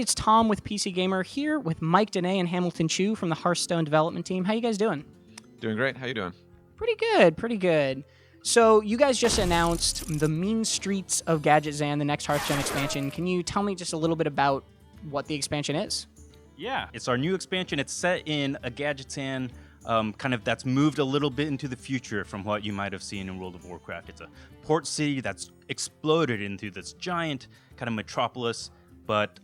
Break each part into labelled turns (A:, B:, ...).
A: it's Tom with PC Gamer here with Mike Dene and Hamilton Chu from the Hearthstone development team. How you guys doing?
B: Doing great. How you doing?
A: Pretty good, pretty good. So you guys just announced the Mean Streets of Gadgetzan, the next Hearthstone expansion. Can you tell me just a little bit about what the expansion is?
C: Yeah, it's our new expansion. It's set in a Gadgetzan that's moved a little bit into the future from what you might have seen in World of Warcraft. It's a port city that's exploded into this giant kind of metropolis, but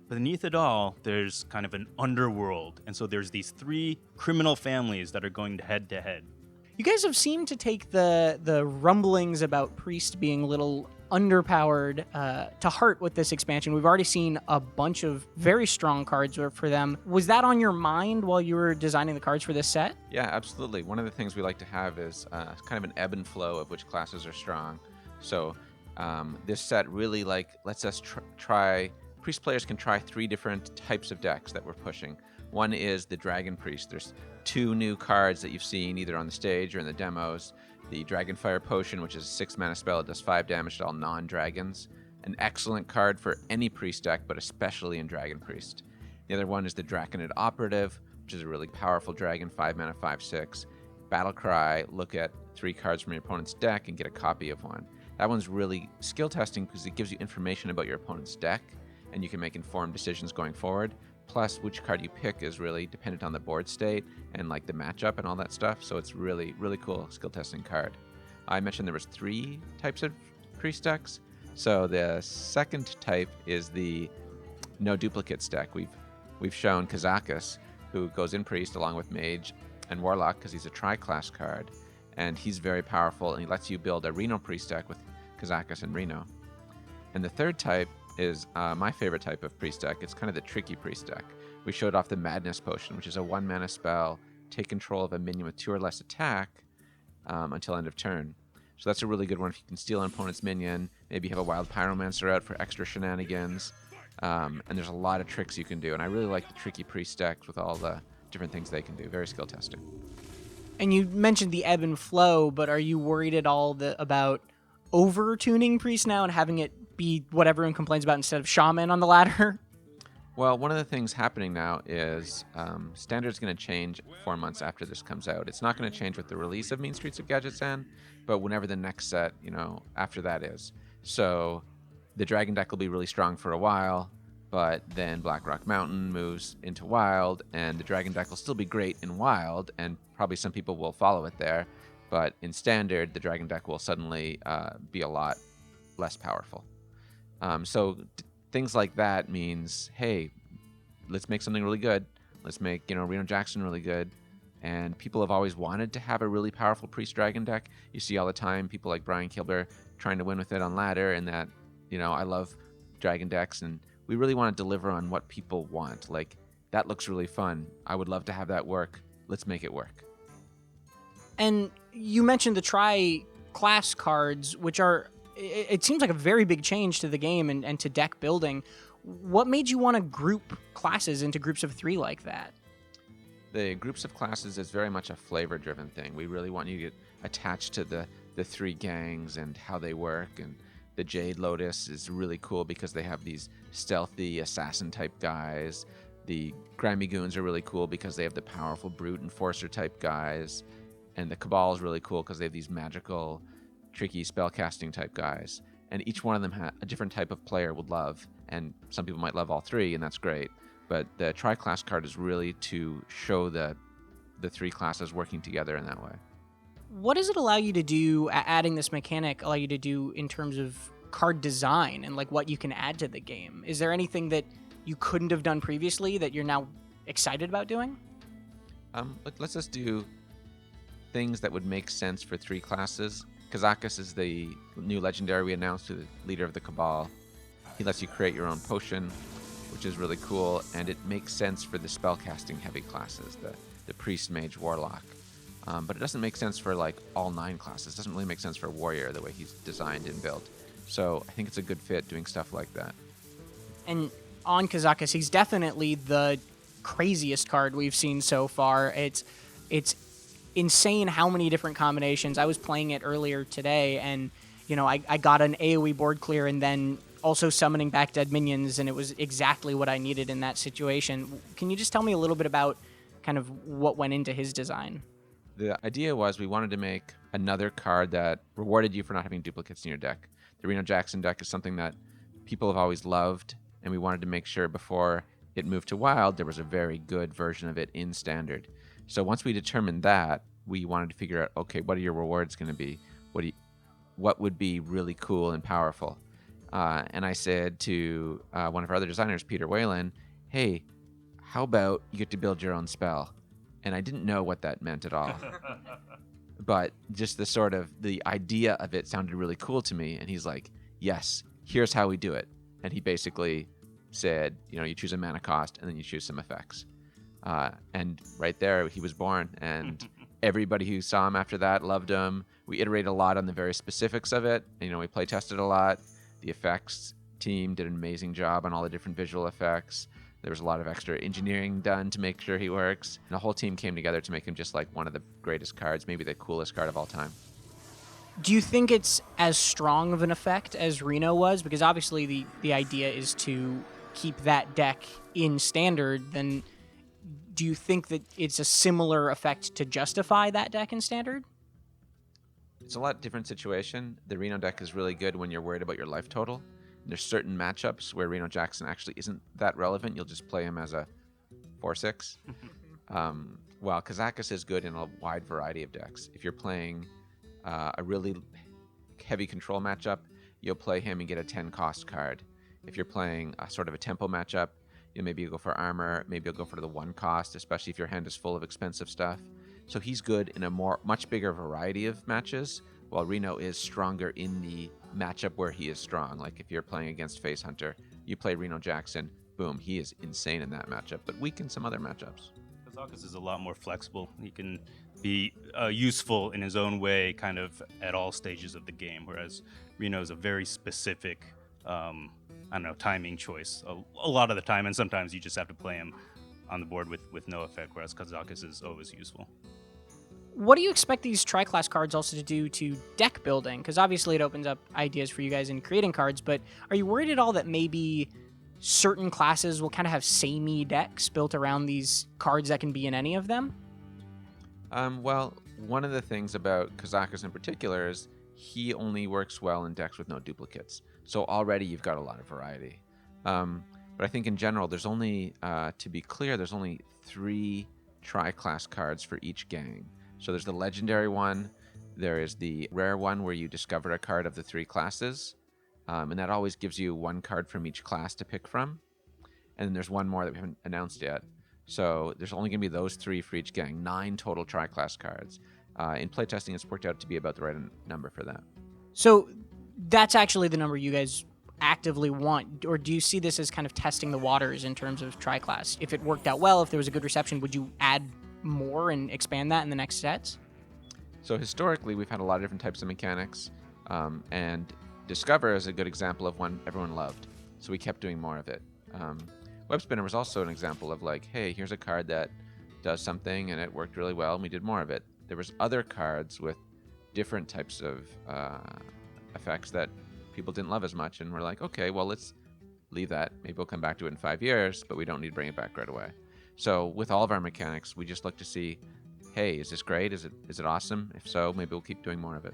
C: beneath it all, there's kind of an underworld. And so there's these three criminal families that are going head to head.
A: You guys have seemed to take the rumblings about Priest being a little underpowered to heart with this expansion. We've already seen a bunch of very strong cards for them. Was that on your mind while you were designing the cards for this set?
B: Yeah, absolutely. One of the things we like to have is kind of an ebb and flow of which classes are strong. So this set really lets us try. Priest players can try 3 different types of decks that we're pushing. One is the Dragon Priest. There's 2 new cards that you've seen either on the stage or in the demos. The Dragonfire Potion, which is a 6 mana spell, it does 5 damage to all non-dragons. An excellent card for any Priest deck, but especially in Dragon Priest. The other one is the Draconid Operative, which is a really powerful dragon, 5 mana, 5/6. Battle Cry, look at 3 cards from your opponent's deck and get a copy of one. That one's really skill testing because it gives you information about your opponent's deck, and you can make informed decisions going forward. Plus, which card you pick is really dependent on the board state and like the matchup and all that stuff. So it's really, really cool skill testing card. I mentioned there was 3 types of Priest decks. So the second type is the no duplicates deck. We've shown Kazakus, who goes in Priest along with Mage and Warlock because he's a tri-class card, and he's very powerful, and he lets you build a Reno Priest deck with Kazakus and Reno. And the third type is my favorite type of Priest deck. It's kind of the tricky Priest deck. We showed off the Madness Potion, which is a 1 mana spell. Take control of a minion with 2 or less attack until end of turn. So that's a really good one if you can steal an opponent's minion. Maybe you have a Wild Pyromancer out for extra shenanigans. And there's a lot of tricks you can do. And I really like the tricky Priest decks with all the different things they can do. Very skill testing.
A: And you mentioned the ebb and flow, but are you worried at all about over-tuning Priest now and having it be what everyone complains about instead of Shaman on the ladder?
B: Well, one of the things happening now is Standard's going to change 4 months after this comes out. It's not going to change with the release of Mean Streets of Gadgetzan, but whenever the next set, after that is. So the Dragon deck will be really strong for a while, but then Blackrock Mountain moves into Wild, and the Dragon deck will still be great in Wild, and probably some people will follow it there. But in Standard, the Dragon deck will suddenly be a lot less powerful. So things like that means, hey, let's make something really good. Let's make, Reno Jackson really good. And people have always wanted to have a really powerful Priest Dragon deck. You see all the time people like Brian Kilber trying to win with it on ladder, and that, I love Dragon decks, and we really want to deliver on what people want. Like, that looks really fun. I would love to have that work. Let's make it work.
A: And you mentioned the tri-class cards, which are, it seems like a very big change to the game and to deck building. What made you want to group classes into groups of 3 like that?
B: The groups of classes is very much a flavor-driven thing. We really want you to get attached to the 3 gangs and how they work. And the Jade Lotus is really cool because they have these stealthy assassin-type guys. The Grimy Goons are really cool because they have the powerful Brute Enforcer-type guys. And the Cabal is really cool because they have these magical, tricky spellcasting type guys. And each one of them a different type of player would love. And some people might love all 3, and that's great. But the tri-class card is really to show the 3 classes working together in that way.
A: What does it allow you to do, adding this mechanic, allow you to do in terms of card design and like what you can add to the game? Is there anything that you couldn't have done previously that you're now excited about doing?
B: Let's just do things that would make sense for 3 classes. Kazakus is the new legendary we announced, to the leader of the Cabal. He lets you create your own potion, which is really cool, and it makes sense for the spellcasting heavy classes, the Priest, Mage, Warlock. But it doesn't make sense for like all 9 classes. It doesn't really make sense for Warrior the way he's designed and built. So I think it's a good fit doing stuff like that.
A: And on Kazakus, he's definitely the craziest card we've seen so far. It's insane how many different combinations. I was playing it earlier today, and I got an AoE board clear and then also summoning back dead minions, and it was exactly what I needed in that situation. Can you just tell me a little bit about kind of what went into his design?
B: The idea was we wanted to make another card that rewarded you for not having duplicates in your deck. The Reno Jackson deck is something that people have always loved, and we wanted to make sure before it moved to Wild, there was a very good version of it in Standard. So once we determined that, we wanted to figure out, okay, what are your rewards going to be? What would be really cool and powerful? And I said to one of our other designers, Peter Whalen, hey, how about you get to build your own spell? And I didn't know what that meant at all. But just the idea of it sounded really cool to me. And he's like, yes, here's how we do it. And he basically said, you choose a mana cost and then you choose some effects. And right there, he was born. And everybody who saw him after that loved him. We iterated a lot on the very specifics of it. We play tested a lot. The effects team did an amazing job on all the different visual effects. There was a lot of extra engineering done to make sure he works. And the whole team came together to make him just like one of the greatest cards, maybe the coolest card of all time.
A: Do you think it's as strong of an effect as Reno was? Because obviously the idea is to keep that deck in Standard. Then do you think that it's a similar effect to justify that deck in Standard?
B: It's a lot different situation. The Reno deck is really good when you're worried about your life total. There's certain matchups where Reno Jackson actually isn't that relevant. You'll just play him as a 4/6. While Kazakus is good in a wide variety of decks. If you're playing a really heavy control matchup, you'll play him and get a 10 cost card. If you're playing a sort of a tempo matchup, maybe you'll go for armor, maybe you'll go for the 1 cost, especially if your hand is full of expensive stuff. So he's good in a much bigger variety of matches, while Reno is stronger in the matchup where he is strong. Like if you're playing against Face Hunter, you play Reno Jackson, boom, he is insane in that matchup, but weak in some other matchups.
C: Kazakus is a lot more flexible. He can be useful in his own way, kind of at all stages of the game, whereas Reno is a very specific, timing choice a lot of the time, and sometimes you just have to play him on the board with no effect, whereas Kazakus is always useful.
A: What do you expect these tri-class cards also to do to deck building? Because obviously it opens up ideas for you guys in creating cards, but are you worried at all that maybe certain classes will kind of have samey decks built around these cards that can be in any of them?
B: Well, one of the things about Kazakus in particular is he only works well in decks with no duplicates. So already you've got a lot of variety. But I think in general, there's only, to be clear, there's only 3 tri-class cards for each gang. So there's the legendary one, there is the rare one where you discover a card of the 3 classes, and that always gives you 1 card from each class to pick from. And then there's one more that we haven't announced yet. So there's only going to be those 3 for each gang, 9 total tri-class cards. In playtesting, it's worked out to be about the right number for that.
A: So that's actually the number you guys actively want, or do you see this as kind of testing the waters in terms of tri-class? If it worked out well, if there was a good reception, would you add more and expand that in the next sets?
B: So historically, we've had a lot of different types of mechanics, and Discover is a good example of one everyone loved. So we kept doing more of it. Web Spinner was also an example of like, hey, here's a card that does something and it worked really well, and we did more of it. There was other cards with different types of effects that people didn't love as much, and we're like, okay, well, let's leave that. Maybe we'll come back to it in 5 years, but we don't need to bring it back right away. So with all of our mechanics, we just look to see, hey, is this great? Is it awesome? If so, maybe we'll keep doing more of it.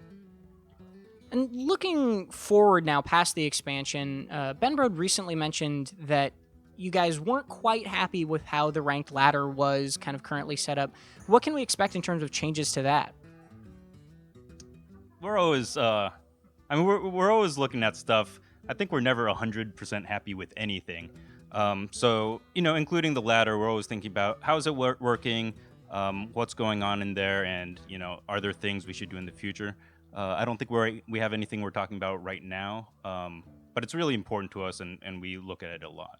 A: And looking forward now past the expansion, Ben Brode recently mentioned that you guys weren't quite happy with how the ranked ladder was kind of currently set up. What can we expect in terms of changes to that?
C: We're always, we're always looking at stuff. I think we're never 100% happy with anything. So, including the ladder, we're always thinking about how's it working, what's going on in there, and, are there things we should do in the future? I don't think we have anything we're talking about right now, but it's really important to us, and we look at it a lot.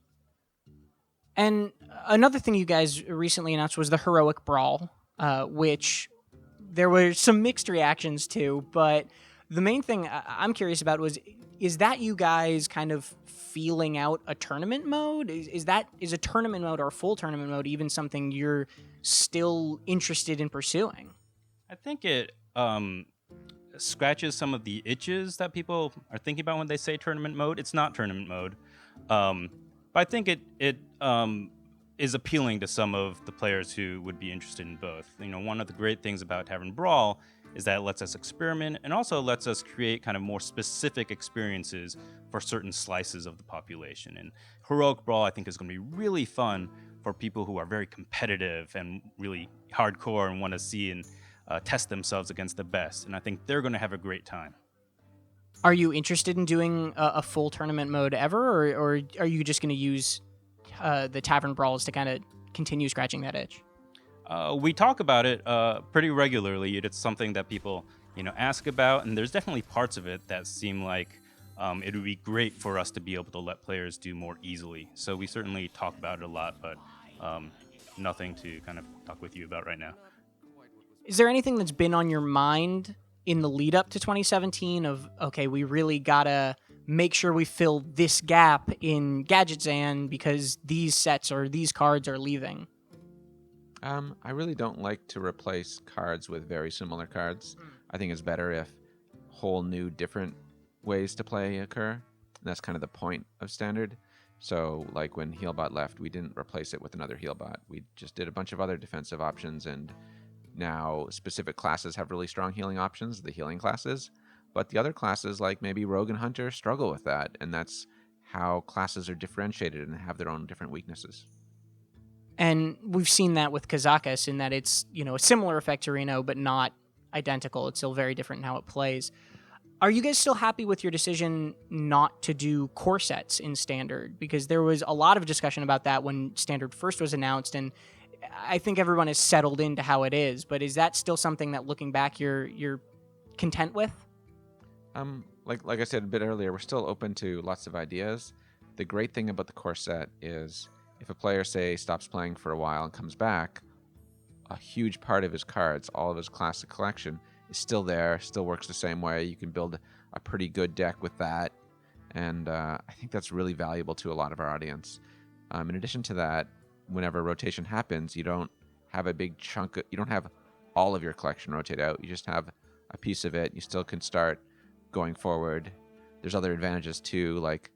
A: And another thing you guys recently announced was the Heroic Brawl, which there were some mixed reactions to, but the main thing I'm curious about was, is that you guys kind of feeling out a tournament mode? Is a tournament mode or a full tournament mode even something you're still interested in pursuing?
C: I think it scratches some of the itches that people are thinking about when they say tournament mode. It's not tournament mode, but I think it is appealing to some of the players who would be interested in both. One of the great things about Tavern Brawl is that it lets us experiment and also lets us create kind of more specific experiences for certain slices of the population. And Heroic Brawl, I think, is going to be really fun for people who are very competitive and really hardcore and want to see and test themselves against the best. And I think they're going to have a great time.
A: Are you interested in doing a full tournament mode ever, or are you just going to use the Tavern Brawls to kind of continue scratching that itch?
C: We talk about it pretty regularly. It's something that people, ask about, and there's definitely parts of it that seem like it would be great for us to be able to let players do more easily. So we certainly talk about it a lot, but nothing to kind of talk with you about right now.
A: Is there anything that's been on your mind in the lead up to 2017 of, okay, we really gotta make sure we fill this gap in Gadgetzan because these sets or these cards are leaving?
B: I really don't like to replace cards with very similar cards. I think it's better if whole new different ways to play occur. And that's kind of the point of Standard. So like when Healbot left, we didn't replace it with another Healbot. We just did a bunch of other defensive options, and now specific classes have really strong healing options, the healing classes. But the other classes, like maybe Rogue and Hunter, struggle with that. And that's how classes are differentiated and have their own different weaknesses.
A: And we've seen that with Kazakus in that it's, a similar effect to Reno, but not identical. It's still very different in how it plays. Are you guys still happy with your decision not to do core sets in Standard? Because there was a lot of discussion about that when Standard first was announced, and I think everyone is settled into how it is. But is that still something that, looking back, you're content with?
B: Like I said a bit earlier, we're still open to lots of ideas. The great thing about the core set is if a player, say, stops playing for a while and comes back, a huge part of his cards, all of his classic collection, is still there, still works the same way. You can build a pretty good deck with that, and I think that's really valuable to a lot of our audience. In addition to that, whenever rotation happens, you don't have a big chunk, you don't have all of your collection rotate out, you just have a piece of it. You still can start going forward. There's other advantages too, like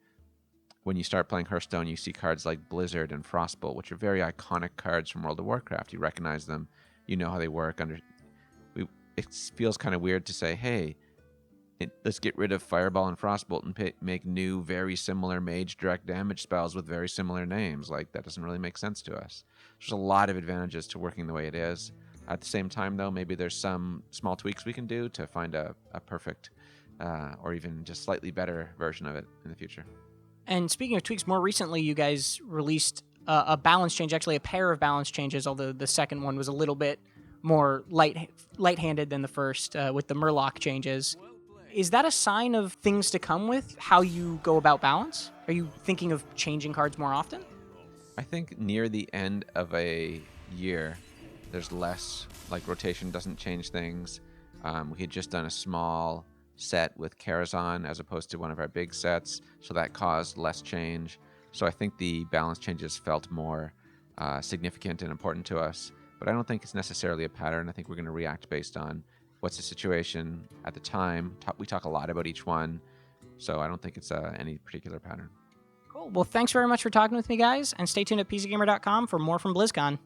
B: when you start playing Hearthstone, you see cards like Blizzard and Frostbolt, which are very iconic cards from World of Warcraft. You recognize them, you know how they work. It feels kind of weird to say, hey, let's get rid of Fireball and Frostbolt and make new, very similar mage direct damage spells with very similar names. Like, that doesn't really make sense to us. There's a lot of advantages to working the way it is. At the same time, though, maybe there's some small tweaks we can do to find a perfect or even just slightly better version of it in the future.
A: And speaking of tweaks, more recently you guys released a balance change, actually a pair of balance changes, although the second one was a little bit more light-handed than the first with the Murloc changes. Is that a sign of things to come with how you go about balance? Are you thinking of changing cards more often?
B: I think near the end of a year, there's less, like rotation doesn't change things. We had just done a small set with Karazhan as opposed to one of our big sets, so that caused less change. So I think the balance changes felt more significant and important to us, but I don't think it's necessarily a pattern. I think we're going to react based on what's the situation at the time. We talk a lot about each one, so I don't think it's any particular pattern.
A: Cool. Well, thanks very much for talking with me, guys, and stay tuned at PCGamer.com for more from BlizzCon.